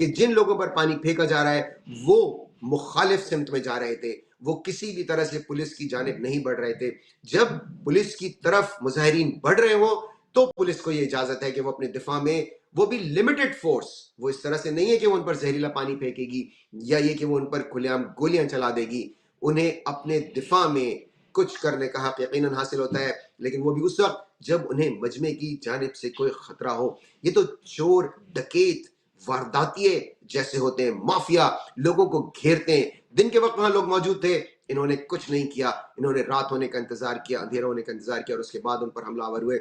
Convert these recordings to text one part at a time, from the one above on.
کہ جن لوگوں پر پانی پھینکا جا رہا ہے وہ مخالف سمت میں جا رہے تھے, وہ کسی بھی طرح سے پولیس کی جانب نہیں بڑھ رہے تھے. جب پولیس کی طرف مظاہرین بڑھ رہے ہوں تو پولیس کو یہ اجازت ہے کہ وہ اپنے دفاع میں, وہ بھی لمیٹڈ فورس, وہ اس طرح سے نہیں ہے کہ وہ ان پر زہریلا پانی پھینکے گی یا یہ کہ وہ ان پر کھلے عام گولیاں چلا دے گی. انہیں اپنے دفاع میں کچھ کرنے کا حق یقیناً حاصل ہوتا ہے, لیکن وہ بھی اس وقت جب انہیں مجمع کی جانب سے کوئی خطرہ ہو. یہ تو چور, ڈکیت, وارداتیے جیسے ہوتے ہیں, مافیا لوگوں کو گھیرتے ہیں. دن کے وقت وہاں لوگ موجود تھے, انہوں نے کچھ نہیں کیا, انہوں نے رات ہونے کا انتظار کیا, اندھیرا ہونے کا انتظار کیا اور اس کے بعد ان پر حملہ آور ہوئے.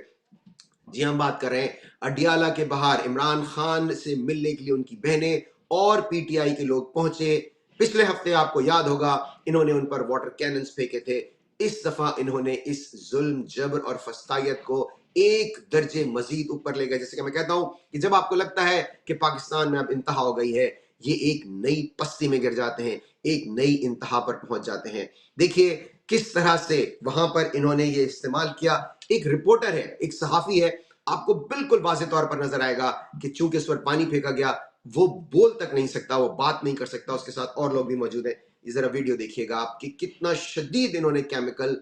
جی ہم بات کر رہے ہیں اڈیالہ کے باہر عمران خان سے ملنے کے لیے ان کی بہنیں اور پی ٹی آئی کے لوگ پہنچے. پچھلے ہفتے آپ کو یاد ہوگا انہوں نے ان پر واٹر کیننز پھینکے تھے. اس دفعہ انہوں نے اس ظلم, جبر اور فسطائیت کو ایک درجے مزید اوپر لے گئے. جیسے کہ میں کہتا ہوں کہ جب آپ کو لگتا ہے کہ پاکستان میں اب انتہا ہو گئی ہے, یہ ایک نئی پستی میں گر جاتے ہیں, ایک نئی انتہا پر پہنچ جاتے ہیں. دیکھیے کس طرح سے وہاں پر انہوں نے یہ استعمال کیا. ایک رپورٹر ہے, ایک صحافی ہے, آپ کو بالکل واضح طور پر نظر آئے گا کہ چونکہ اس پر پانی پھینکا گیا وہ بول تک نہیں سکتا, وہ بات نہیں کر سکتا, اس کے ساتھ اور لوگ بھی موجود ہیں. یہ ذرا ویڈیو دیکھیے گا آپ کہ کتنا شدید انہوں نے کیمیکل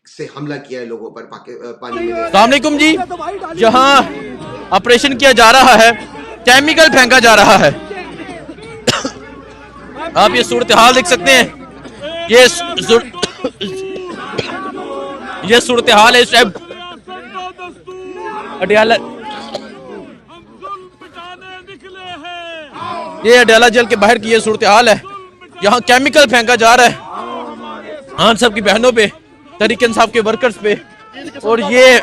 سے حملہ کیا ہے لوگوں پر پانی میں. السلام علیکم جی, جہاں آپریشن کیا جا رہا ہے کیمیکل پھینکا جا رہا ہے. آپ یہ صورتحال دیکھ سکتے ہیں, یہ صورتحال ہے اس ٹائم اڈیالہ, یہ اڈیالہ جیل کے باہر کی یہ صورتحال ہے. یہاں کیمیکل پھینکا جا رہا ہے خان صاحب کی بہنوں پہ, تحریک انصاف کے ورکرز پہ, اور یہ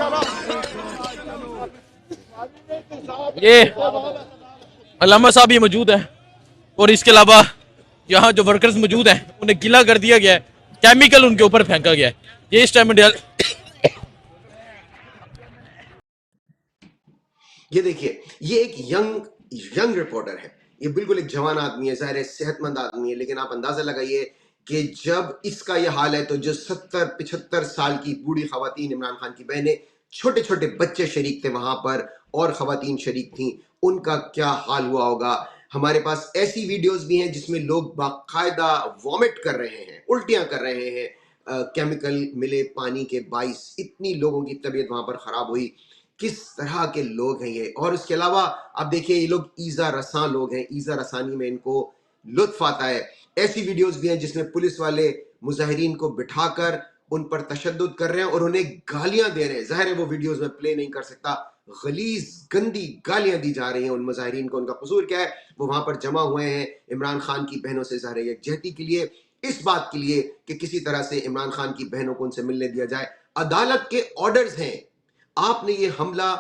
علامہ صاحب بھی موجود ہیں, اور اس کے علاوہ یہاں جو ورکرز موجود ہیں انہیں گیلا کر دیا گیا ہے, کیمیکل ان کے اوپر پھینکا گیا ہے. یہ اس ٹائم یہ دیکھیے یہ ایک ینگ رپورٹر ہے, یہ بالکل ایک جوان آدمی ہے, ظاہر ہے صحت مند آدمی ہے, لیکن آپ اندازہ لگائیے کہ جب اس کا یہ حال ہے تو جو 70-75 سال کی بوڑھی خواتین, عمران خان کی بہنیں, چھوٹے چھوٹے بچے شریک تھے وہاں پر اور خواتین شریک تھیں, ان کا کیا حال ہوا ہوگا. ہمارے پاس ایسی ویڈیوز بھی ہیں جس میں لوگ باقاعدہ وامٹ کر رہے ہیں, الٹیاں کر رہے ہیں, کیمیکل ملے پانی کے باعث اتنی لوگوں کی طبیعت وہاں پر خراب ہوئی. کس طرح کے لوگ ہیں یہ. اور اس کے علاوہ آپ دیکھیں یہ لوگ ایذا رساں لوگ ہیں, ایذا رسانی میں ان کو لطف آتا ہے. ایسی ویڈیوز بھی ہیں جس میں پولیس والے مظاہرین کو بٹھا کر ان پر تشدد کر رہے ہیں اور انہیں گالیاں دے رہے ہیں. ظاہر ہے وہ ویڈیوز میں پلے نہیں کر سکتا, غلیظ گندی گالیاں دی جا رہی ہیں ان مظاہرین کو. ان کا قصور کیا ہے؟ وہ وہاں پر جمع ہوئے ہیں عمران خان کی بہنوں سے ظاہر یکجہتی کے لیے, اس بات کے لیے کہ کسی طرح سے عمران خان کی بہنوں کو ان سے ملنے دیا جائے. عدالت کے آرڈرز ہیں, آپ نے یہ حملہ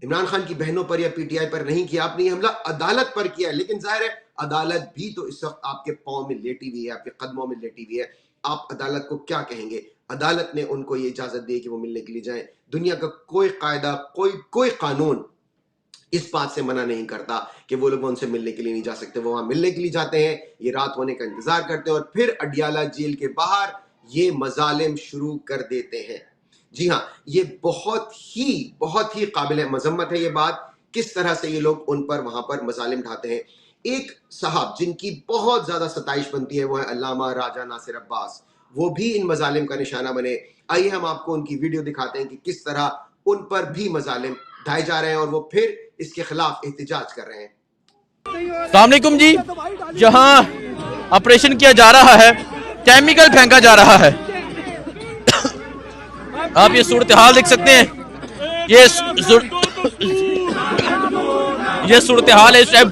عمران خان کی بہنوں پر یا پی ٹی آئی پر نہیں کیا, آپ نے یہ حملہ عدالت پر کیا ہے. لیکن ظاہر ہے عدالت بھی تو اس وقت آپ کے پاؤں میں لیٹی ہوئی ہے, آپ کے قدموں میں لیٹی ہوئی ہے. آپ عدالت کو کیا کہیں گے؟ عدالت نے ان کو یہ اجازت دی کہ وہ ملنے کے لیے جائیں. دنیا کا کوئی قاعدہ, کوئی قانون اس بات سے منع نہیں کرتا کہ وہ لوگ ان سے ملنے کے لیے نہیں جا سکتے. وہ وہاں ملنے کے لیے جاتے ہیں, یہ رات ہونے کا انتظار کرتے ہیں اور پھر اڈیالہ جیل کے باہر یہ مظالم شروع کر دیتے ہیں. جی ہاں, یہ بہت ہی قابل مذمت ہے یہ بات, کس طرح سے یہ لوگ ان پر وہاں پر مظالم ڈھاتے ہیں. ایک صاحب جن کی بہت زیادہ ستائش بنتی ہے وہ ہے علامہ راجہ ناصر عباس, وہ بھی ان مظالم کا نشانہ بنے. آئیے ہم آپ کو ان کی ویڈیو دکھاتے ہیں کہ کس طرح ان پر بھی مظالم ڈھائے جا رہے ہیں اور وہ پھر اس کے خلاف احتجاج کر رہے ہیں. السلام علیکم جی, جہاں آپریشن کیا جا رہا ہے کیمیکل پھینکا جا رہا ہے. آپ یہ صورتحال دیکھ سکتے ہیں, یہ صورتحال ہے اس ٹائم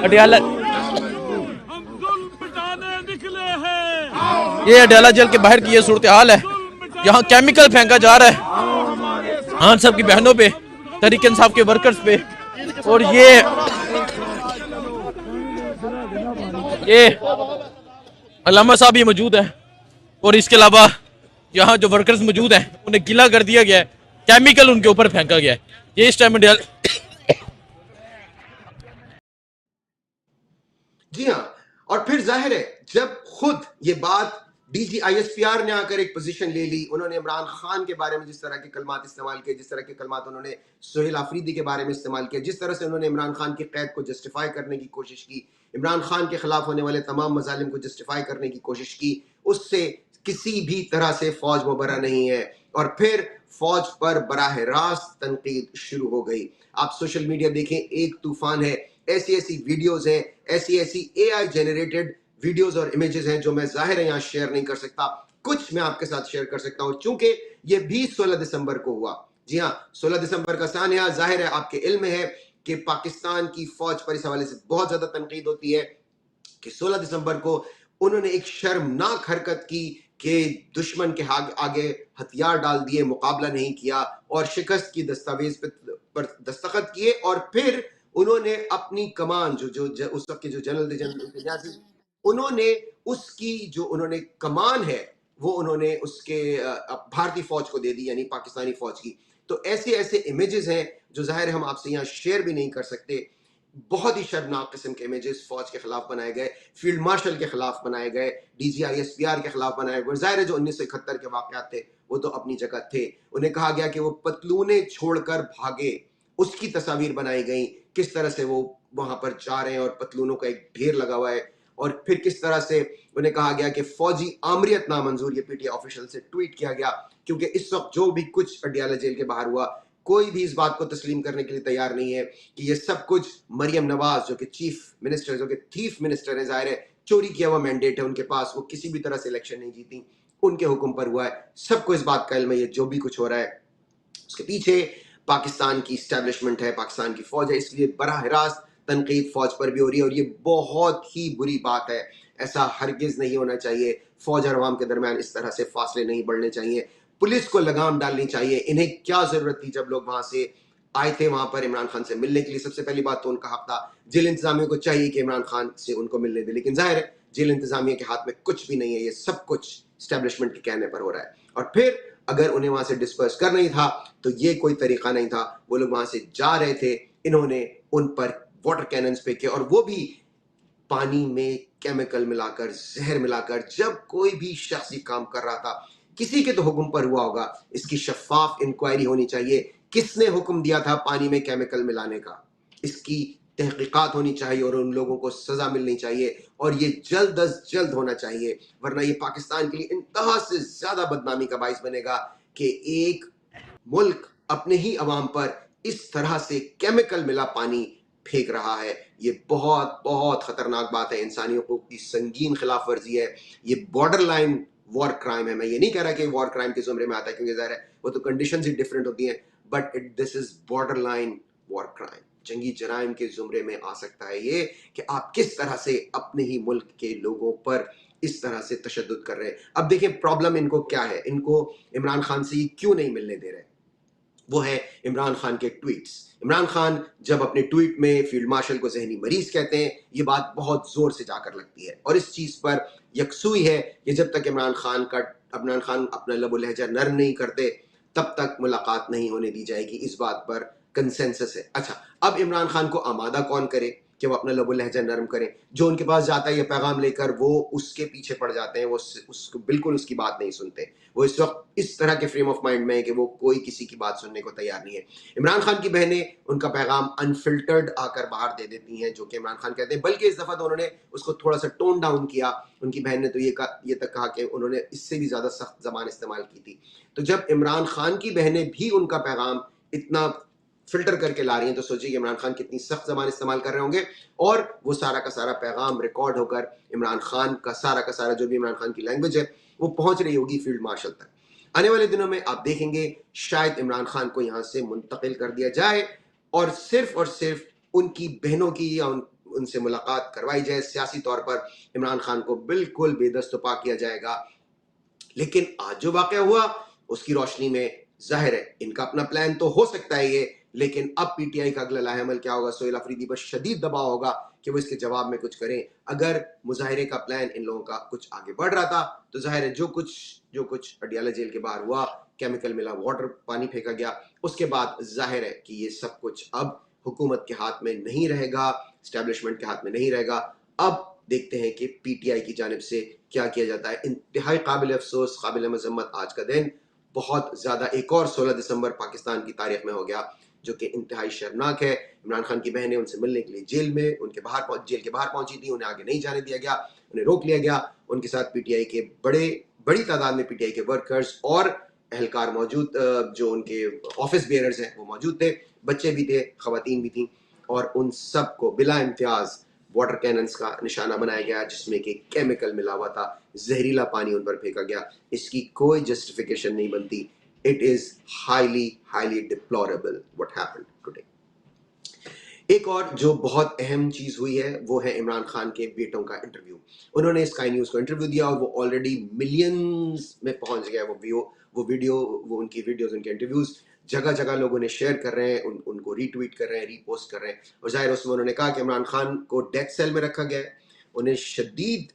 اڈیالہ, یہ اڈیالہ جیل کے باہر کی یہ صورتحال ہے. یہاں کیمیکل پھینکا جا رہا ہے خان صاحب کی بہنوں پہ, تحریک انصاف کے ورکرز پہ, اور یہ علامہ صاحب بھی موجود ہیں, اور اس کے علاوہ یہاں جو ورکرز موجود ہیں انہیں گیلا کر دیا گیا ہے, کیمیکل ان کے اوپر پھینکا گیا ہے. یہ اس ٹائم جی ہاں, اور پھر ظاہر ہے جب خود یہ بات DGISPR نے آ کر ایک پوزیشن لے لی. انہوں نے عمران خان کے بارے میں جس طرح کے کلمات استعمال کیے, جس طرح کے کلمات انہوں نے سہیل آفریدی کے بارے میں استعمال کیا, جس طرح سے انہوں نے عمران خان کی قید کو جسٹیفائی کرنے کی کوشش کی, عمران خان کے خلاف ہونے والے تمام مظالم کو جسٹیفائی کرنے کی کوشش کی, اس سے کسی بھی طرح سے فوج مبرہ نہیں ہے. اور پھر فوج پر براہ راست تنقید شروع ہو گئی. آپ سوشل میڈیا دیکھیں, ایک طوفان ہے. ایسی ایسی ویڈیوز ہیں, ایسی ایسی AI جنریٹڈ ویڈیوز اور امیجز ہیں جو میں ظاہر ہے یہاں شیئر نہیں کر سکتا. کچھ میں آپ کے ساتھ شیئر کر سکتا ہوں چونکہ یہ بھی 16 دسمبر کو ہوا. جی ہاں, 16 دسمبر کا سانحہ ظاہر ہے آپ کے علم میں ہے کہ پاکستان کی فوج پر اس حوالے سے بہت زیادہ تنقید ہوتی ہے کہ 16 دسمبر کو انہوں نے ایک شرمناک حرکت کی کہ دشمن کے آگے ہتھیار ڈال دیے, مقابلہ نہیں کیا اور شکست کی دستاویز پر دستخط کیے, اور پھر انہوں نے اپنی کمان جو اس وقت کے جو جنرل انہوں نے اس کی جو انہوں نے کمان ہے وہ انہوں نے اس کے بھارتی فوج کو دے دی, یعنی پاکستانی فوج کی. تو ایسے ایسے امیجز ہیں جو ظاہر ہم آپ سے یہاں شیئر بھی نہیں کر سکتے. بہت ہی شرمناک قسم کے امیجز فوج کے خلاف بنائے گئے, فیلڈ مارشل کے خلاف بنائے گئے, DGISPR کے خلاف بنائے گئے. ظاہر ہے جو 1971 کے واقعات تھے وہ تو اپنی جگہ تھے. انہیں کہا گیا کہ وہ پتلونیں چھوڑ کر بھاگے, اس کی تصاویر بنائی گئیں, کس طرح سے وہ وہاں پر جا رہے ہیں اور پتلونوں کا ایک ڈھیر لگا ہوا ہے. اور پھر کس طرح سے انہیں کہا گیا کہ فوجی آمریت نامنظور, یہ PTI آفیشل سے ٹویٹ کیا گیا, کیونکہ اس وقت جو بھی کچھ اڈیالہ جیل کے باہر ہوا کوئی بھی اس بات کو تسلیم کرنے کے لیے تیار نہیں ہے کہ یہ سب کچھ مریم نواز جو کہ چیف منسٹر, جو کہ تھیف منسٹر ہے, ظاہر ہے چوری کیا ہوا مینڈیٹ ہے ان کے پاس, وہ کسی بھی طرح سے الیکشن نہیں جیتی, ان کے حکم پر ہوا ہے. سب کو اس بات کا علم ہے یہ جو بھی کچھ ہو رہا ہے اس کے پیچھے پاکستان کی اسٹیبلشمنٹ ہے, پاکستان کی فوج ہے. اس لیے براہ راست تنقید فوج پر بھی ہو رہی ہے اور یہ بہت ہی بری بات ہے. ایسا ہرگز نہیں ہونا چاہیے. فوج اور عوام کے درمیان اس طرح سے فاصلے نہیں بڑھنے چاہیے. پولیس کو لگام ڈالنی چاہیے. انہیں کیا ضرورت تھی جب لوگ وہاں سے آئے تھے وہاں پر عمران خان سے ملنے کے لیے؟ سب سے پہلی بات تو ان کا حق تھا, جیل انتظامیہ کو چاہیے کہ عمران خان سے ان کو ملنے دے, لیکن ظاہر ہے جیل انتظامیہ کے ہاتھ میں کچھ بھی نہیں ہے. یہ سب کچھ اسٹیبلشمنٹ کے کہنے پر ہو رہا ہے. اور پھر اگر انہیں وہاں سے ڈسپرس کرنا ہی تھا تو یہ کوئی طریقہ نہیں تھا. وہ لوگ وہاں سے جا رہے تھے, انہوں نے ان پر واٹر کیننز پھینکے, اور وہ بھی پانی میں کیمیکل ملا کر, زہر ملا کر. جب کوئی بھی شخص یہ کام کر رہا تھا کسی کے تو حکم پر ہوا ہوگا. اس کی شفاف انکوائری ہونی چاہیے. کس نے حکم دیا تھا پانی میں کیمیکل ملانے کا, اس کی تحقیقات ہونی چاہیے اور ان لوگوں کو سزا ملنی چاہیے, اور یہ جلد از جلد ہونا چاہیے, ورنہ یہ پاکستان کے لیے انتہا سے زیادہ بدنامی کا باعث بنے گا کہ ایک ملک اپنے ہی عوام پر اس طرح سے کیمیکل ملا پانی پھینک رہا ہے. یہ بہت بہت خطرناک بات ہے, انسانی حقوق کی سنگین خلاف ورزی ہے. یہ بارڈر لائن وار کرائم ہے. میں یہ نہیں کہہ رہا کہ وار کرائم کے زمرے میں آتا ہے کیونکہ ظاہر ہے وہ تو کنڈیشنز ہی ڈفرینٹ ہوتی ہیں, but this is borderline war crime. جنگی جرائم کے زمرے میں آ سکتا ہے یہ کہ آپ کس طرح سے اپنے ہی ملک کے لوگوں پر اس طرح سے تشدد کر رہے ہیں. اب دیکھیں پرابلم ان کو کیا ہے, ان کو عمران خان سے کیوں نہیں ملنے دے رہے, وہ ہے عمران خان کے ٹویٹس. عمران خان جب اپنے ٹویٹ میں فیلڈ مارشل کو ذہنی مریض کہتے ہیں, یہ بات بہت زور سے جا کر لگتی ہے, اور اس چیز پر یکسوئی ہے کہ جب تک عمران خان اپنا لب و لہجہ نرم نہیں کرتے تب تک ملاقات نہیں ہونے دی جائے گی. اس بات پر کنسنسس ہے. اچھا, اب عمران خان کو آمادہ کون کرے کہ وہ اپنا لب و لہجہ نرم کریں؟ جو ان کے پاس جاتا ہے یہ پیغام لے کر وہ اس کے پیچھے پڑ جاتے ہیں, وہ اس کو بالکل اس کی بات نہیں سنتے. وہ اس وقت اس طرح کے فریم آف مائنڈ میں ہے کہ وہ کوئی کسی کی بات سننے کو تیار نہیں ہے. عمران خان کی بہنیں ان کا پیغام انفلٹرڈ آ کر باہر دے دیتی ہیں جو کہ عمران خان کہتے ہیں, بلکہ اس دفعہ تو انہوں نے اس کو تھوڑا سا ٹون ڈاؤن کیا. ان کی بہن نے تو یہ تک کہا کہ انہوں نے اس سے بھی زیادہ سخت زبان استعمال کی تھی. تو جب عمران خان کی بہنیں بھی ان کا پیغام اتنا فلٹر کر کے لا رہی ہیں تو سوچیے کہ عمران خان کتنی سخت زبان استعمال کر رہے ہوں گے, اور وہ سارا کا سارا پیغام ریکارڈ ہو کر عمران خان کا سارا جو بھی عمران خان کی لینگویج ہے وہ پہنچ رہی ہوگی فیلڈ مارشل تک. آنے والے دنوں میں آپ دیکھیں گے شاید عمران خان کو یہاں سے منتقل کر دیا جائے اور صرف ان کی بہنوں کی یا ان سے ملاقات کروائی جائے. سیاسی طور پر عمران خان کو بالکل بے دست و پا کیا جائے گا. لیکن آج جو واقعہ ہوا اس کی روشنی میں ظاہر ہے ان کا اپنا پلان تو ہو سکتا ہے یہ, لیکن اب پی ٹی آئی کا اگلا لاہ عمل کیا ہوگا؟ سہیل آفریدی پر شدید دباؤ ہوگا کہ وہ اس کے جواب میں کچھ کریں. اگر مظاہرے کا پلان ان لوگوں کا کچھ آگے بڑھ رہا تھا تو ظاہر ہے جو کچھ اڈیالہ جیل کے باہر ہوا, کیمیکل ملا واٹر پانی پھینکا گیا, اس کے بعد ظاہر ہے کہ یہ سب کچھ اب حکومت کے ہاتھ میں نہیں رہے گا, اسٹیبلشمنٹ کے ہاتھ میں نہیں رہے گا. اب دیکھتے ہیں کہ پی ٹی آئی کی جانب سے کیا کیا جاتا ہے. انتہائی قابل افسوس، قابل مذمت آج کا دن. بہت زیادہ ایک اور 16 دسمبر پاکستان کی تاریخ میں ہو گیا جو کہ انتہائی شرمناک ہے. عمران خان کی بہنیں ان سے ملنے کے لیے جیل کے باہر پہنچی تھیں، انہیں آگے نہیں جانے دیا گیا، انہیں روک لیا گیا. ان کے ساتھ پی ٹی آئی کے بڑی تعداد میں پی ٹی آئی کے ورکرز اور اہلکار موجود، جو ان کے آفس بیئرز ہیں وہ موجود تھے، بچے بھی تھے، خواتین بھی تھیں، اور ان سب کو بلا امتیاز واٹر کیننز کا نشانہ بنایا گیا جس میں کہ کیمیکل ملا ہوا تھا، زہریلا پانی ان پر پھینکا گیا. اس کی کوئی جسٹیفیکیشن نہیں بنتی. It is highly deplorable what happened today. ایک اور جو بہت اہم چیز ہوئی ہے وہ ہے عمران خان کے بیٹوں کا انٹرویو. انہوں نے اسکائی نیوز کو انٹرویو دیا اور وہ آلریڈی ملینز میں پہنچ گیا. وہ ویڈیو، وہ ان کی ویڈیوز، ان کے انٹرویوز جگہ جگہ لوگوں نے شیئر کر رہے ہیں، ان کو ری ٹویٹ کر رہے ہیں، ری پوسٹ کر رہے ہیں. اور ظاہر اس میں انہوں نے کہا کہ عمران خان کو ڈیتھ سیل میں رکھا گیا ہے، انہیں شدید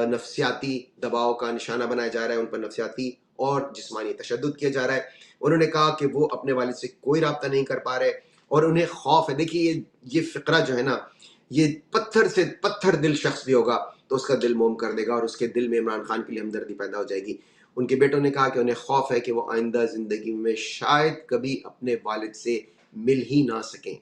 نفسیاتی دباؤ کا نشانہ بنایا جا رہا ہے، ان پر نفسیاتی اور جسمانی تشدد کیا جا رہا ہے. انہوں نے کہا کہ وہ اپنے والد سے کوئی رابطہ نہیں کر پا رہے اور انہیں خوف ہے. دیکھیے یہ فقرہ جو ہے نا، یہ پتھر سے پتھر دل شخص بھی ہوگا تو اس کا دل موم کر دے گا اور اس کے دل میں عمران خان کے لیے ہمدردی پیدا ہو جائے گی. ان کے بیٹوں نے کہا کہ انہیں خوف ہے کہ وہ آئندہ زندگی میں شاید کبھی اپنے والد سے مل ہی نہ سکیں.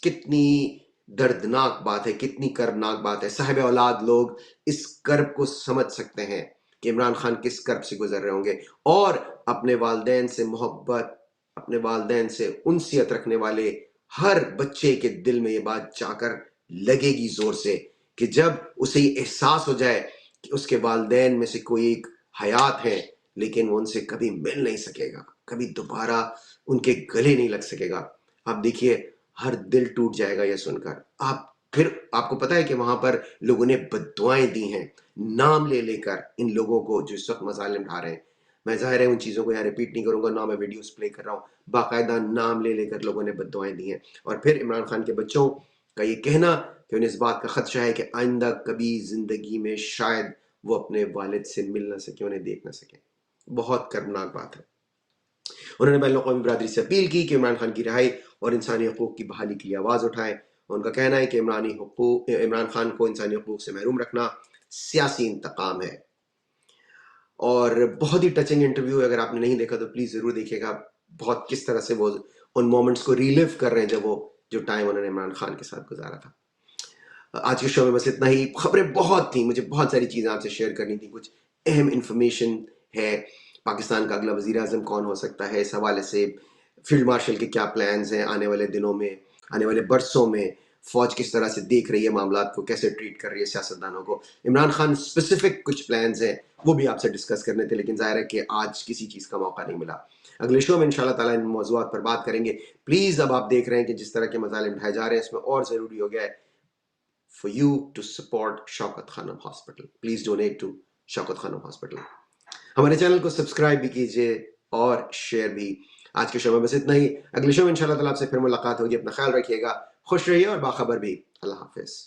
کتنی دردناک بات ہے، کتنی کربناک بات ہے. صاحب اولاد لوگ اس کرب کو سمجھ سکتے ہیں کہ عمران خان کس کرب سے گزر رہے ہوں گے، اور اپنے والدین سے محبت، اپنے والدین سے انسیت رکھنے والے ہر بچے کے دل میں یہ بات جا کر لگے گی زور سے کہ جب اسے یہ احساس ہو جائے کہ اس کے والدین میں سے کوئی ایک حیات ہے لیکن وہ ان سے کبھی مل نہیں سکے گا، کبھی دوبارہ ان کے گلے نہیں لگ سکے گا. آپ دیکھیے ہر دل ٹوٹ جائے گا یہ سن کر. پھر آپ کو پتا ہے کہ وہاں پر لوگوں نے بد دعائیں دی ہیں نام لے لے کر ان لوگوں کو جو اس وقت مظالم ڈھا رہے ہیں. میں ظاہر ہے ان چیزوں کو یہاں ریپیٹ نہیں کروں گا، نہ میں ویڈیوز پلے کر رہا ہوں. باقاعدہ نام لے لے کر لوگوں نے بد دعائیں دی ہیں. اور پھر عمران خان کے بچوں کا یہ کہنا کہ انہیں اس بات کا خدشہ ہے کہ آئندہ کبھی زندگی میں شاید وہ اپنے والد سے مل نہ سکے، انہیں دیکھ نہ سکے. بہت کربناک بات ہے. انہوں نے بین الاقوامی برادری سے اپیل کی کہ عمران خان کی رہائی اور انسانی حقوق کی بحالی کے لیے آواز اٹھائیں. ان کا کہنا ہے کہ عمران خان کو انسانی حقوق سے محروم رکھنا سیاسی انتقام ہے. اور بہت ہی ٹچنگ انٹرویو ہے، اگر آپ نے نہیں دیکھا تو پلیز ضرور دیکھیے گا. بہت کس طرح سے وہ ان مومنٹس کو ریلیو کر رہے ہیں جو ٹائم انہوں نے عمران خان کے ساتھ گزارا تھا. آج کے شو میں بس اتنا ہی. خبریں بہت تھیں، مجھے بہت ساری چیزیں آپ سے شیئر کرنی تھی. کچھ اہم انفارمیشن ہے، پاکستان کا اگلا وزیر اعظم کون ہو سکتا ہے، اس حوالے سے فیلڈ مارشل کے کیا پلانز ہیں آنے والے دنوں میں، آنے والے برسوں میں. فوج کس طرح سے دیکھ رہی ہے معاملات کو، کیسے ٹریٹ کر رہی ہے سیاستدانوں کو. عمران خان اسپیسیفک کچھ پلانز ہیں وہ بھی آپ سے ڈسکس کرنے تھے، لیکن ظاہر ہے کہ آج کسی چیز کا موقع نہیں ملا. اگلے شو میں انشاءاللہ تعالیٰ ان موضوعات پر بات کریں گے. پلیز اب آپ دیکھ رہے ہیں کہ جس طرح کے مظالم ڈھائے جا رہے ہیں، اس میں اور ضروری ہو گیا ہے for you to support Shaukat Khanum hospital. Please donate to Shaukat Khanum hospital. ہمارے چینل کو سبسکرائب بھی کیجیے اور شیئر بھی. آج کے شو میں بس اتنا ہی. اگلے شو میں انشاءاللہ تعالیٰ آپ سے پھر ملاقات ہوگی. اپنا خیال رکھیے گا، خوش رہیے اور باخبر بھی. اللہ حافظ.